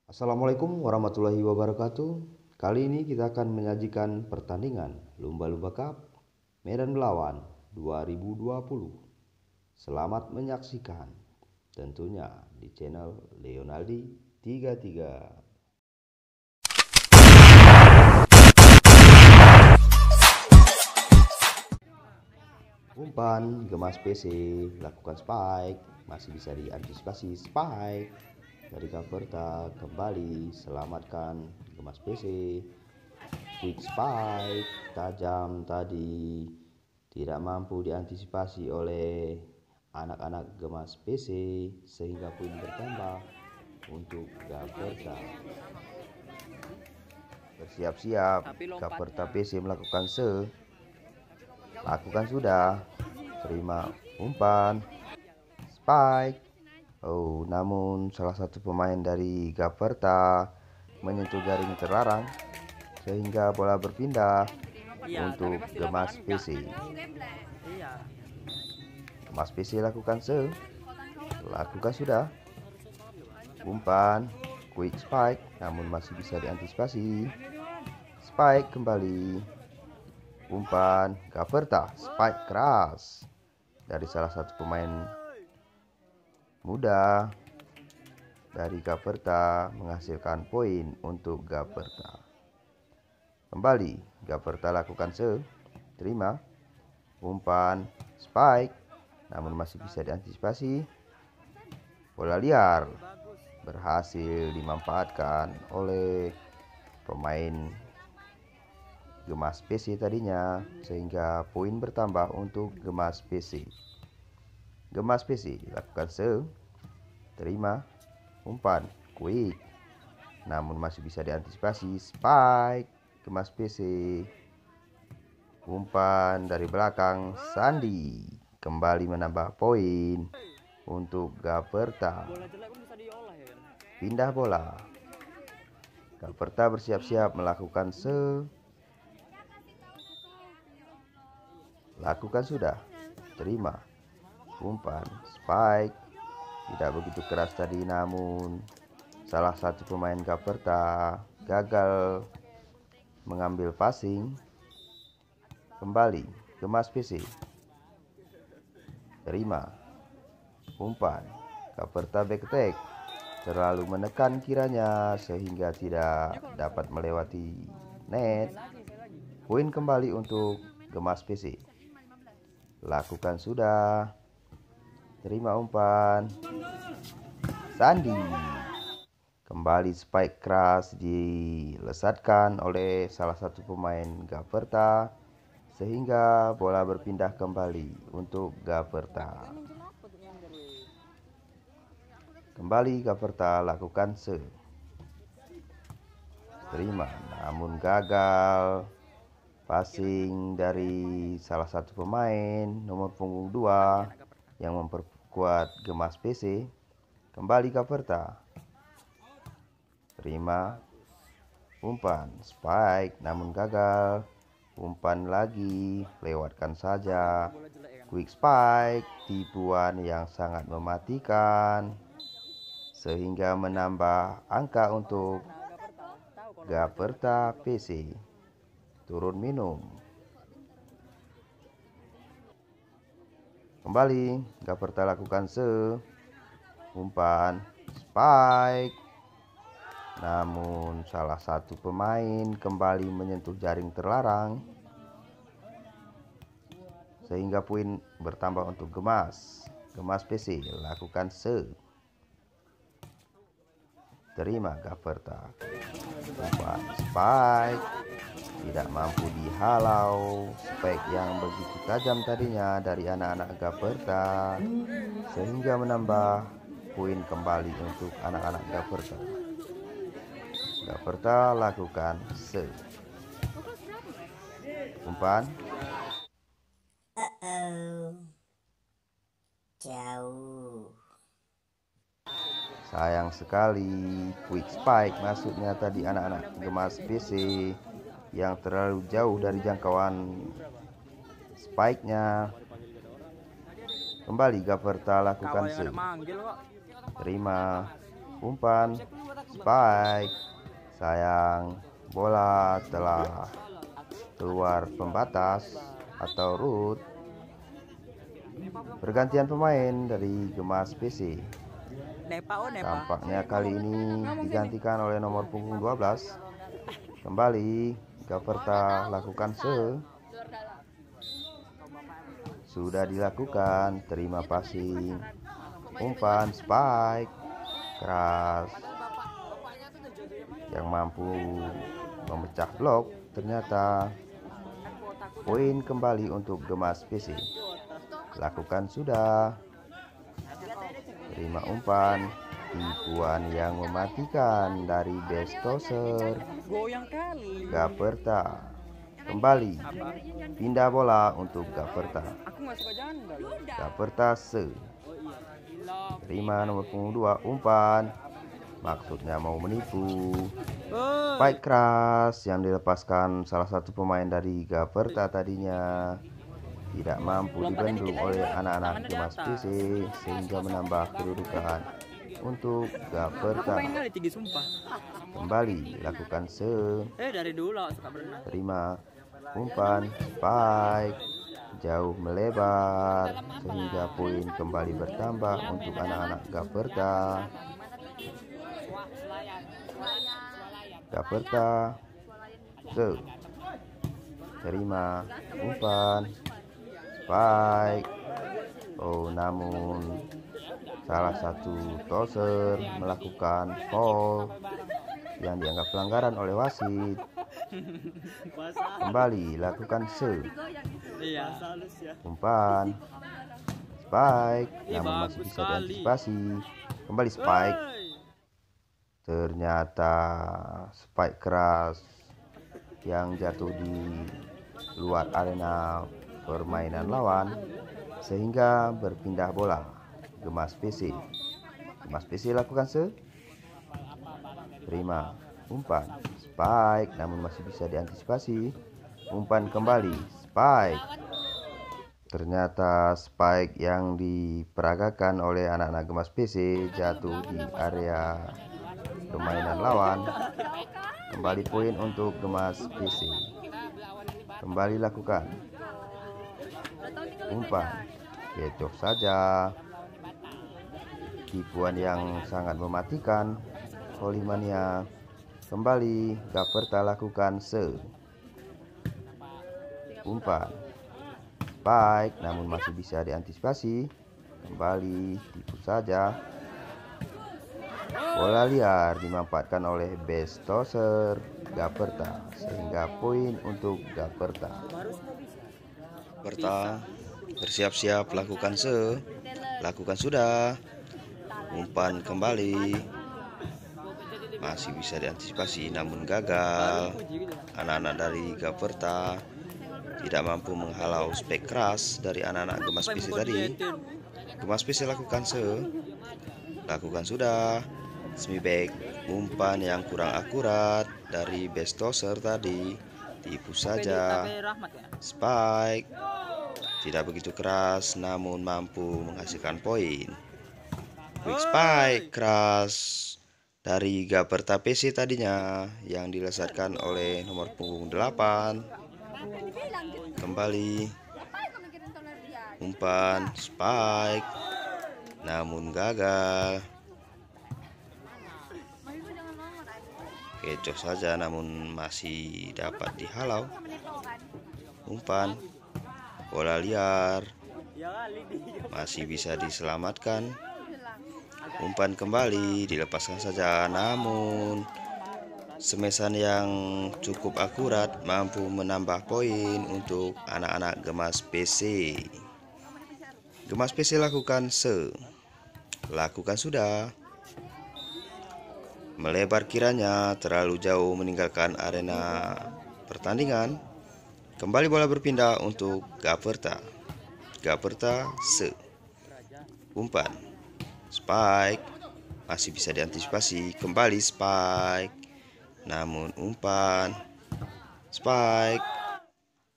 Assalamualaikum warahmatullahi wabarakatuh. Kali ini kita akan menyajikan pertandingan Lumba-Lumba Cup Medan Belawan 2020. Selamat menyaksikan, tentunya di channel Leonaldi 33. Umpan, gemas PC, lakukan spike, masih bisa diantisipasi spike. Dari Gaverta kembali, selamatkan gemas PC. Quick spike, tajam tadi, tidak mampu diantisipasi oleh anak-anak gemas PC sehingga poin bertambah untuk Gaverta. Bersiap-siap, Gaverta PC melakukan lakukan sudah, terima umpan, spike. Oh, namun salah satu pemain dari Gaverta menyentuh jaring terlarang sehingga bola berpindah untuk gemas PC. Gemas PC lakukan sudah, umpan, quick spike, namun masih bisa diantisipasi. Spike kembali, umpan Gaverta, spike keras dari salah satu pemain muda dari Gaverta menghasilkan poin untuk Gaverta. Kembali Gaverta lakukan terima umpan spike, namun masih bisa diantisipasi. Bola liar berhasil dimanfaatkan oleh pemain gemas PC tadinya, sehingga poin bertambah untuk gemas PC. Gemas PC lakukan terima umpan quick, namun masih bisa diantisipasi. Spike gemas PC, umpan dari belakang Sandi kembali menambah poin untuk Gaverta. Pindah bola, Gaverta bersiap-siap melakukan lakukan sudah, terima umpan spike, tidak begitu keras tadi, namun salah satu pemain Gaverta gagal mengambil passing. Kembali gemas PC, terima umpan, Gaverta back attack, terlalu menekan kiranya sehingga tidak dapat melewati net. Poin kembali untuk gemas PC. Lakukan sudah, terima umpan, Sandi. Kembali spike keras dilesatkan oleh salah satu pemain Gaverta sehingga bola berpindah kembali untuk Gaverta. Kembali Gaverta lakukan terima, namun gagal passing dari salah satu pemain nomor punggung 2 yang memperkuat gemas PC. Kembali Gaverta, terima umpan spike, namun gagal. Umpan lagi, lewatkan saja. Quick spike, tipuan yang sangat mematikan sehingga menambah angka untuk Gaverta PC. Turun minum. Kembali Gaverta lakukan umpan spike, namun salah satu pemain kembali menyentuh jaring terlarang sehingga poin bertambah untuk gemas PC. Lakukan terima Gaverta, umpan spike, tidak mampu dihalau spike yang begitu tajam tadinya dari anak-anak Gaverta sehingga menambah poin kembali untuk anak-anak Gaverta. Gaverta lakukan umpan jauh. Sayang sekali, quick spike maksudnya tadi anak-anak gemas PC yang terlalu jauh dari jangkauan spike-nya. Kembali Gaverta lakukan terima umpan spike. Sayang, bola telah keluar pembatas atau root. Pergantian pemain dari Gemas PC. Tampaknya kali ini digantikan oleh nomor punggung 12. Kembali Gaverta lakukan sudah dilakukan. Terima passing, umpan spike keras yang mampu memecah blok. Ternyata poin kembali untuk Gemas PC. Lakukan sudah. Terima umpan, tipuan yang mematikan dari Bestoser. Gaverta kembali, pindah bola untuk Gaverta. Gaverta terima nomor punggung 2, umpan, maksudnya mau menipu. Spike keras yang dilepaskan salah satu pemain dari Gaverta tadinya. Tidak mampu dibendung oleh anak-anak Gemas PC sehingga menambah kedudukan untuk Gaverta. Kembali lakukan terima umpan spike jauh melebar sehingga poin kembali bertambah untuk anak-anak Gaverta. Gaverta terima umpan spike. Namun salah satu toser melakukan foul yang dianggap pelanggaran oleh wasit. Kembali lakukan umpan spike, namun masih bisa diantisipasi. Kembali spike. Ternyata spike keras yang jatuh di luar arena permainan lawan sehingga berpindah bola. Gemas PC lakukan terima umpan spike, namun masih bisa diantisipasi. Umpan kembali spike. Ternyata spike yang diperagakan oleh anak-anak Gemas PC jatuh di area permainan lawan. Kembali poin untuk Gemas PC. Kembali lakukan umpan, kecoh saja. Tipuan yang sangat mematikan. Holimania. Kembali Gaverta lakukan umpan spike, namun masih bisa diantisipasi. Kembali tipu saja. Bola liar dimanfaatkan oleh Bestoser Gaverta sehingga poin untuk Gaverta. Bersiap-siap lakukan sudah. Umpan kembali, masih bisa diantisipasi namun gagal. Anak-anak dari Gaverta tidak mampu menghalau spek keras dari anak-anak Gemas PC tadi. Gemas PC lakukan sudah. Semiback, umpan yang kurang akurat dari Bestoser tadi. Tipu saja. Spike tidak begitu keras namun mampu menghasilkan poin. Quick spike keras dari Gaverta PC tadinya yang dilesatkan oleh nomor punggung 8. Kembali umpan spike, namun gagal. Kecoh saja namun masih dapat dihalau. Umpan bola liar masih bisa diselamatkan. Umpan kembali dilepaskan saja, namun semesan yang cukup akurat mampu menambah poin untuk anak-anak Gemas PC. Gemas PC lakukan sudah. Melebar kiranya terlalu jauh meninggalkan arena pertandingan. Kembali bola berpindah untuk Gaverta. Umpan spike masih bisa diantisipasi. Kembali spike, namun umpan spike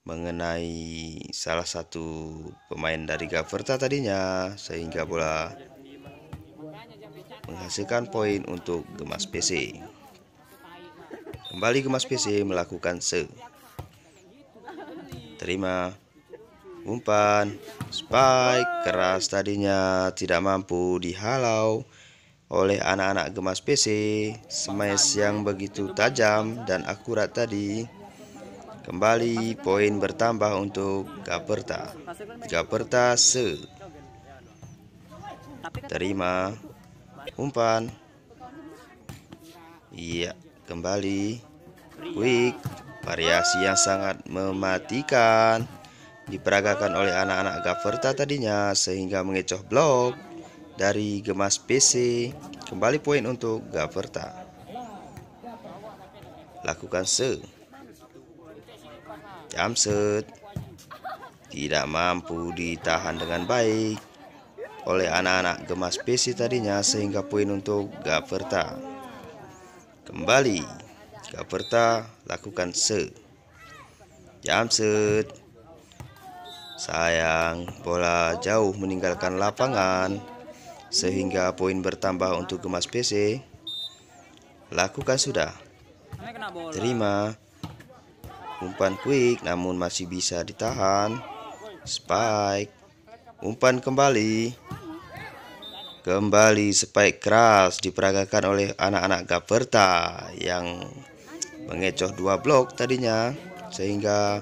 mengenai salah satu pemain dari Gaverta tadinya sehingga bola menghasilkan poin untuk Gemas PC. Kembali Gemas PC melakukan terima, umpan, spike keras tadinya tidak mampu dihalau oleh anak-anak Gemas PC. Smash yang begitu tajam dan akurat tadi. Kembali poin bertambah untuk Gaperta. Gaperta terima, umpan, iya, kembali quick, variasi yang sangat mematikan diperagakan oleh anak-anak Gaperta tadinya sehingga mengecoh blok dari Gemas PC. Kembali poin untuk Gaperta. Lakukan Jamset tidak mampu ditahan dengan baik oleh anak-anak Gemas PC tadinya sehingga poin untuk Gaperta. Kembali Gaperta lakukan jamset. Sayang, bola jauh meninggalkan lapangan sehingga poin bertambah untuk Gemas PC. Lakukan sudah. Terima, umpan quick namun masih bisa ditahan. Spike, umpan kembali spike keras diperagakan oleh anak-anak Gaperta yang mengecoh 2 blok tadinya sehingga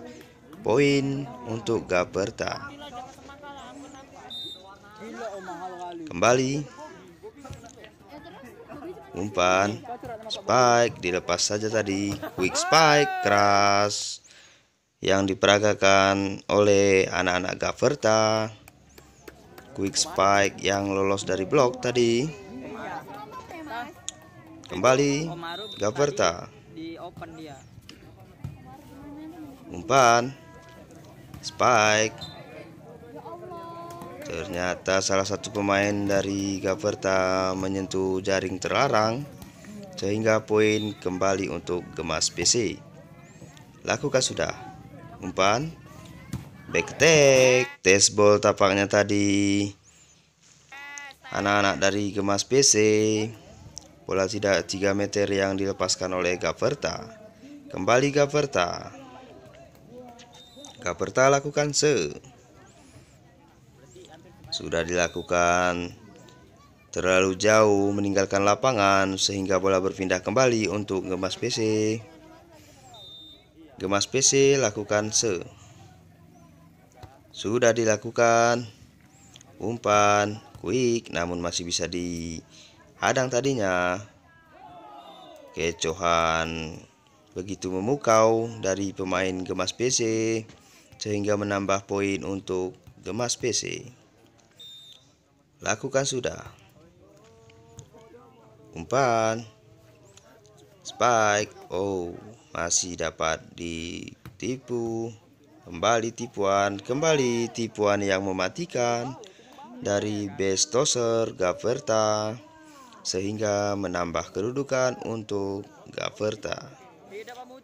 poin untuk Gaperta. Kembali umpan spike dilepas saja tadi. Quick spike keras yang diperagakan oleh anak-anak Gaperta. Quick spike yang lolos dari blok tadi. Kembali Gaperta. Umpan spike. Ternyata salah satu pemain dari Gaperta menyentuh jaring terlarang sehingga poin kembali untuk Gemas PC. Lakukan sudah. Umpan back attack, test ball tapaknya tadi anak-anak dari Gemas PC. Bola tidak 3 meter yang dilepaskan oleh Gaperta. Kembali Gaperta. Gaperta lakukan sudah dilakukan terlalu jauh meninggalkan lapangan sehingga bola berpindah kembali untuk Gemas PC. Gemas PC lakukan sudah dilakukan. Umpan quick namun masih bisa dihadang tadinya. Kecohan begitu memukau dari pemain Gemas PC sehingga menambah poin untuk Gemas PC. Lakukan sudah. Umpan spike, masih dapat ditipu. Kembali tipuan yang mematikan dari base tosser Gaperta sehingga menambah kedudukan untuk Gaperta.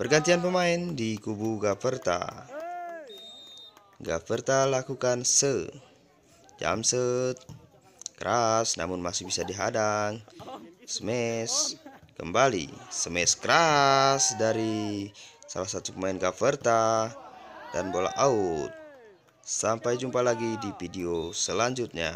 Pergantian pemain di kubu Gaperta. Gaperta lakukan jamset keras namun masih bisa dihadang. Smash, kembali smash keras dari salah satu pemain Gaperta dan bola out. Sampai jumpa lagi di video selanjutnya.